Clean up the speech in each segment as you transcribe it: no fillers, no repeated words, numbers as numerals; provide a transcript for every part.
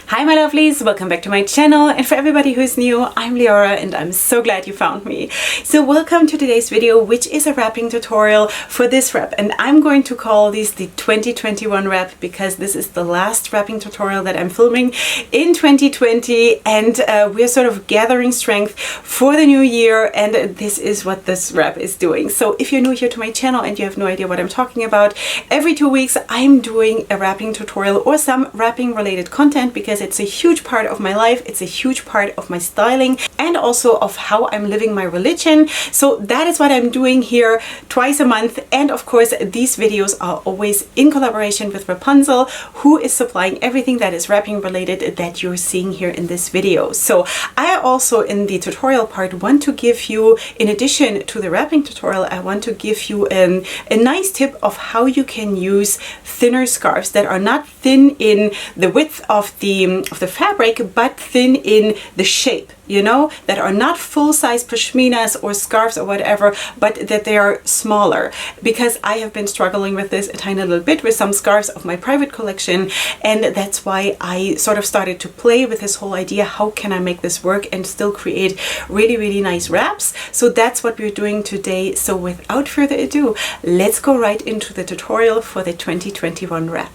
Hi my lovelies, welcome back to my channel, and for everybody who's new, I'm Leorah and I'm so glad you found me. So welcome to today's video, which is a wrapping tutorial for this wrap, and I'm going to call this the 2021 wrap because this is the last wrapping tutorial that I'm filming in 2020, and we're sort of gathering strength for the new year, and this is what this wrap is doing. So if you're new here to my channel and you have no idea what I'm talking about, every 2 weeks I'm doing a wrapping tutorial or some wrapping related content because it's a huge part of my life, it's a huge part of my styling and also of how I'm living my religion. So that is what I'm doing here twice a month, and of course these videos are always in collaboration with Wrapunzel, who is supplying everything that is wrapping related that you're seeing here in this video. So I also in the tutorial part want to give you, in addition to the wrapping tutorial, I want to give you a nice tip of how you can use thinner scarves that are not thin in the width of the fabric, but thin in the shape, you know, that are not full-size pashminas or scarves or whatever, but that they are smaller, because I have been struggling with this a tiny little bit with some scarves of my private collection, and that's why I sort of started to play with this whole idea, how can I make this work and still create really nice wraps. So that's what we're doing today. So without further ado, let's go right into the tutorial for the 2021 wrap.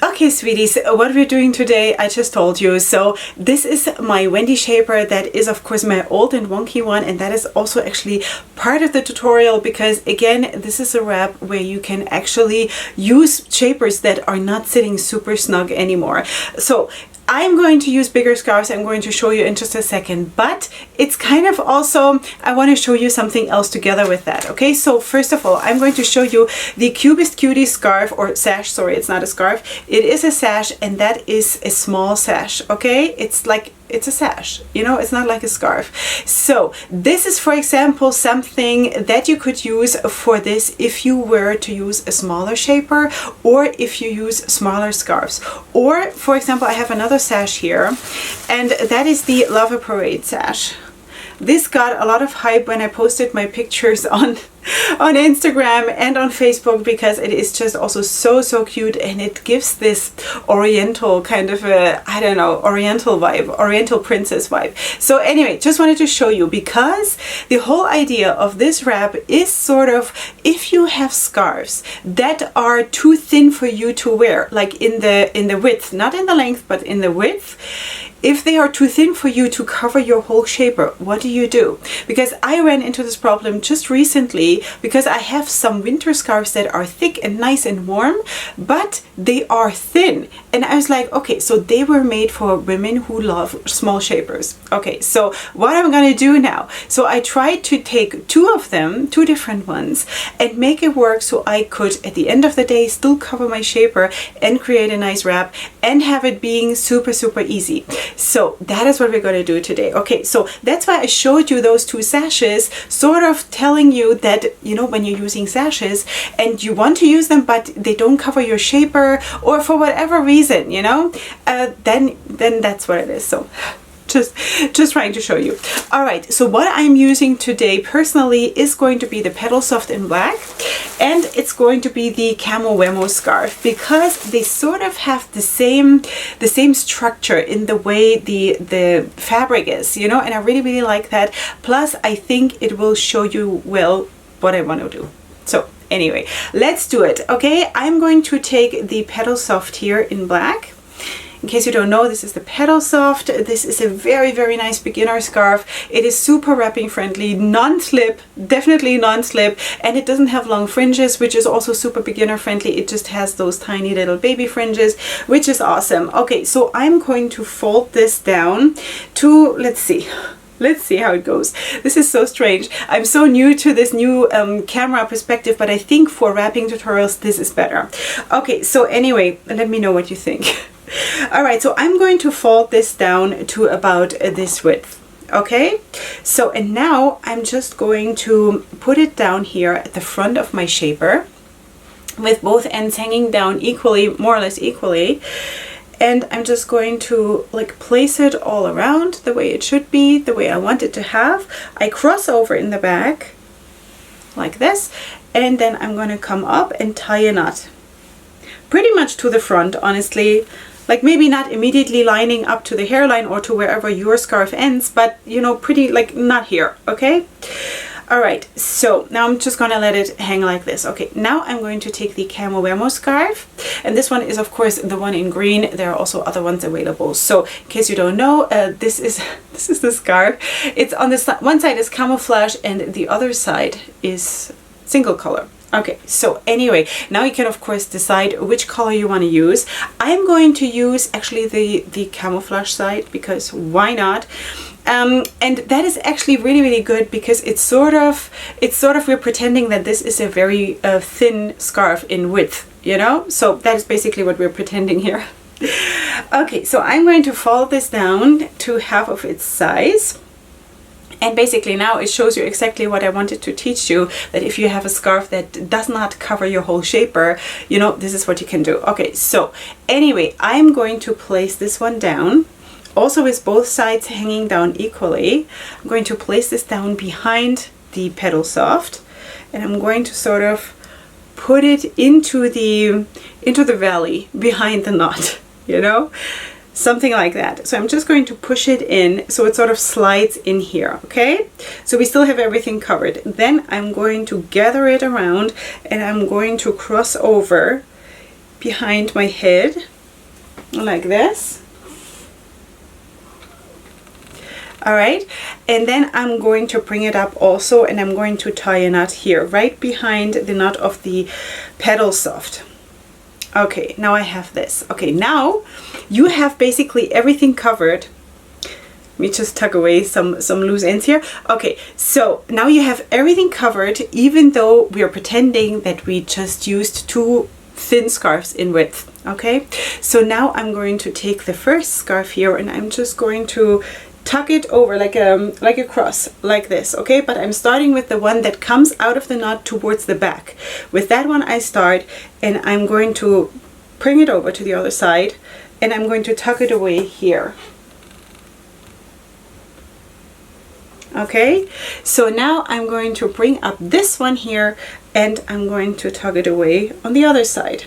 Okay, sweeties, what we're doing today, I just told you. So this is my Wendy shaper. That is of course my old and wonky one, and that is also actually part of the tutorial because again, this is a wrap where you can actually use shapers that are not sitting super snug anymore. So I'm going to use bigger scarves. I'm going to show you in just a second, but it's kind of also, I want to show you something else together with that. Okay, so first of all, I'm going to show you the Cubest Cutie scarf, or sash, sorry, it's not a scarf. It is a sash, and that is a small sash, okay? It's a sash, you know, it's not like a scarf. So this is, for example, something that you could use for this if you were to use a smaller shaper, or if you use smaller scarves. Or, for example, I have another sash here, and that is the Love Parade sash. This got a lot of hype when I posted my pictures on Instagram and on Facebook because it is just also so cute, and it gives this oriental kind of a, I don't know, oriental vibe, oriental princess vibe. So anyway, just wanted to show you because the whole idea of this wrap is sort of, if you have scarves that are too thin for you to wear, like in the width, not in the length, but in the width, if they are too thin for you to cover your whole shaper, what do you do? Because I ran into this problem just recently because I have some winter scarves that are thick and nice and warm, but they are thin. And I was like, okay, so they were made for women who love small shapers. Okay, so what I'm gonna do now, so I tried to take two of them, two different ones, and make it work so I could, at the end of the day, still cover my shaper and create a nice wrap and have it being super easy. So that is what we're going to do today. Okay, so that's why I showed you those two sashes, sort of telling you that, you know, when you're using sashes and you want to use them but they don't cover your shaper, or for whatever reason, you know, then that's what it is. So just trying to show you. All right, so what I'm using today personally is going to be the Petal Soft in black, and it's going to be the Camo Wemo scarf because they sort of have the same structure in the way the fabric is, you know, and I really like that. Plus I think it will show you well what I want to do. So anyway, let's do it. Okay, I'm going to take the Petal Soft here in black. In case you don't know, this is the Petal Soft. This is a very nice beginner scarf. It is super wrapping friendly, non-slip, definitely non-slip, and it doesn't have long fringes, which is also super beginner friendly. It just has those tiny little baby fringes, which is awesome. Okay, so I'm going to fold this down to, let's see how it goes. This is so strange. I'm so new to this new camera perspective, but I think for wrapping tutorials this is better. Okay, so anyway, let me know what you think. All right, so I'm going to fold this down to about this width. Okay, so and now I'm just going to put it down here at the front of my shaper with both ends hanging down equally, more or less equally. And I'm just going to like place it all around the way it should be, the way I want it to have. I cross over in the back like this, and then I'm going to come up and tie a knot pretty much to the front, honestly. like maybe not immediately lining up to the hairline or to wherever your scarf ends, but you know, pretty like not here, okay? All right, so now I'm just gonna let it hang like this. Okay, now I'm going to take the Camo Wemo scarf, and this one is of course the one in green. There are also other ones available. So in case you don't know, this is the scarf. It's on this one side is camouflage and the other side is single color. Okay, so anyway, now you can of course decide which color you want to use. I'm going to use actually the camouflage side, because why not? And that is actually really, really good, because it's sort of we're pretending that this is a very thin scarf in width, you know? So that is basically what we're pretending here. Okay, so I'm going to fold this down to half of its size. And basically now it shows you exactly what I wanted to teach you, that if you have a scarf that does not cover your whole shaper, you know, this is what you can do. Okay, so anyway, I'm going to place this one down. Also with both sides hanging down equally, I'm going to place this down behind the pedal soft, and I'm going to sort of put it into the valley behind the knot, you know? Something like that. So I'm just going to push it in so it sort of slides in here, okay? So we still have everything covered. Then I'm going to gather it around and I'm going to cross over behind my head like this. All right, and then I'm going to bring it up also, and I'm going to tie a knot here right behind the knot of the pedal soft. Okay, now I have this. Okay, now you have basically everything covered. Let me just tuck away some loose ends here. Okay, so now you have everything covered, even though we are pretending that we just used two thin scarves in width. Okay, so now I'm going to take the first scarf here, and I'm just going to tuck it over like a cross, like this, okay? But I'm starting with the one that comes out of the knot towards the back. With that one I start, and I'm going to bring it over to the other side, and I'm going to tuck it away here. Okay, so now I'm going to bring up this one here, and I'm going to tuck it away on the other side.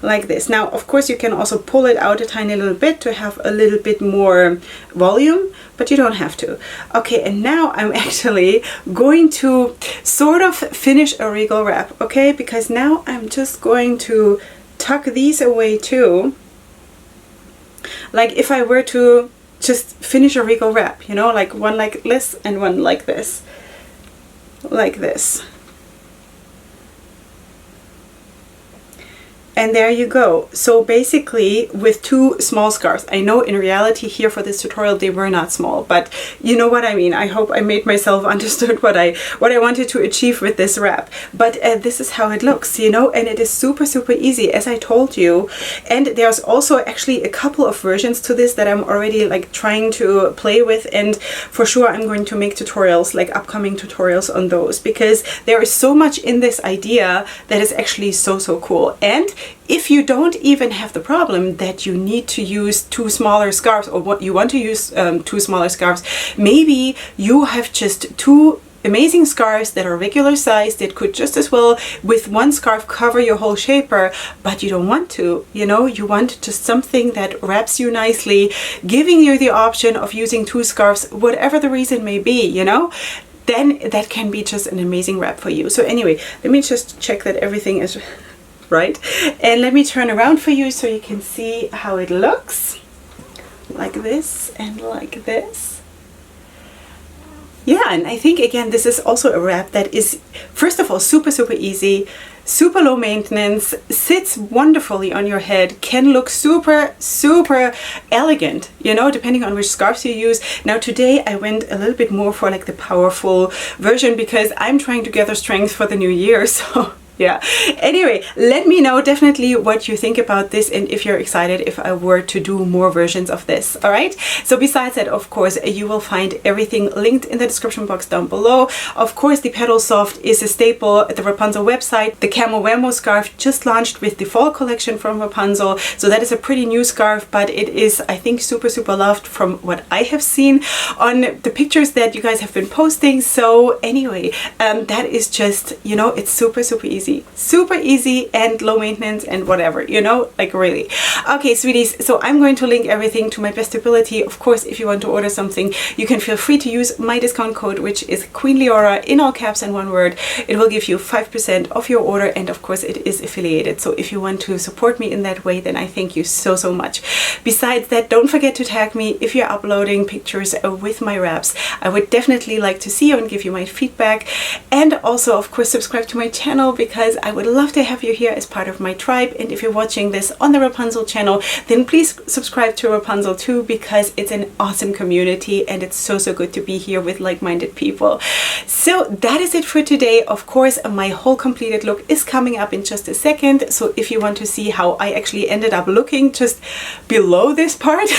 Like this. Now, of course, you can also pull it out a tiny little bit to have a little bit more volume, but you don't have to. Okay, and now I'm actually going to sort of finish a regal wrap, okay? Because now I'm just going to tuck these away too. Like if I were to just finish a regal wrap, you know, like one like this and one like this. Like this. And there you go. So basically with two small scarves, I know in reality here for this tutorial they were not small, but you know what I mean. I hope I made myself understood what I wanted to achieve with this wrap. But this is how it looks, you know, and it is super, super easy, as I told you. And there's also actually a couple of versions to this that I'm already like trying to play with, and for sure I'm going to make tutorials, like upcoming tutorials on those, because there is so much in this idea that is actually so, so cool. And if you don't even have the problem that you need to use two smaller scarves, or what you want to use two smaller scarves, maybe you have just two amazing scarves that are regular size that could just as well with one scarf cover your whole shaper, but you don't want to, you know, you want just something that wraps you nicely, giving you the option of using two scarves, whatever the reason may be, you know, then that can be just an amazing wrap for you. So anyway, let me just check that everything is right, and let me turn around for you so you can see how it looks, like this and like this. Yeah, and I think again this is also a wrap that is, first of all, super, super easy, super low maintenance, sits wonderfully on your head, can look super, super elegant, you know, depending on which scarves you use. Now today I went a little bit more for like the powerful version because I'm trying to gather strength for the new year, so yeah. Anyway, let me know definitely what you think about this, and if you're excited if I were to do more versions of this. All right. So besides that, of course, you will find everything linked in the description box down below. Of course, the Pedal Soft is a staple at the Wrapunzel website. The Camo Wemo scarf just launched with the fall collection from Wrapunzel. So that is a pretty new scarf, but it is, I think, super, super loved from what I have seen on the pictures that you guys have been posting. So anyway, that is just, you know, it's super, super easy easy. Super easy and low maintenance and whatever, you know, like really. Okay, sweeties, so I'm going to link everything to my best ability. Of course, if you want to order something, you can feel free to use my discount code, which is Queen Leorah in all caps and one word. It will give you 5% off your order, and of course it is affiliated. So if you want to support me in that way, then I thank you so, so much. Besides that, don't forget to tag me if you're uploading pictures with my wraps. I would definitely like to see you and give you my feedback. And also, of course, subscribe to my channel, because I would love to have you here as part of my tribe. And if you're watching this on the Wrapunzel channel, then please subscribe to Wrapunzel too, because it's an awesome community and it's so, so good to be here with like-minded people. So that is it for today. Of course, my whole completed look is coming up in just a second. So if you want to see how I actually ended up looking just below this part,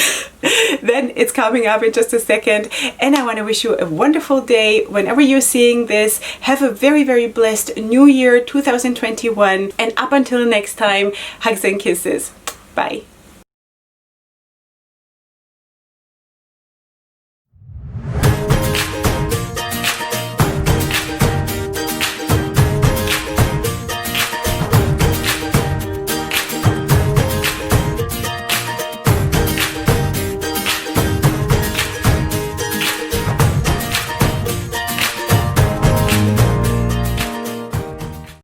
then it's coming up in just a second. And I want to wish you a wonderful day whenever you're seeing this. Have a very, very blessed new year 2021. And up until next time, hugs and kisses. Bye.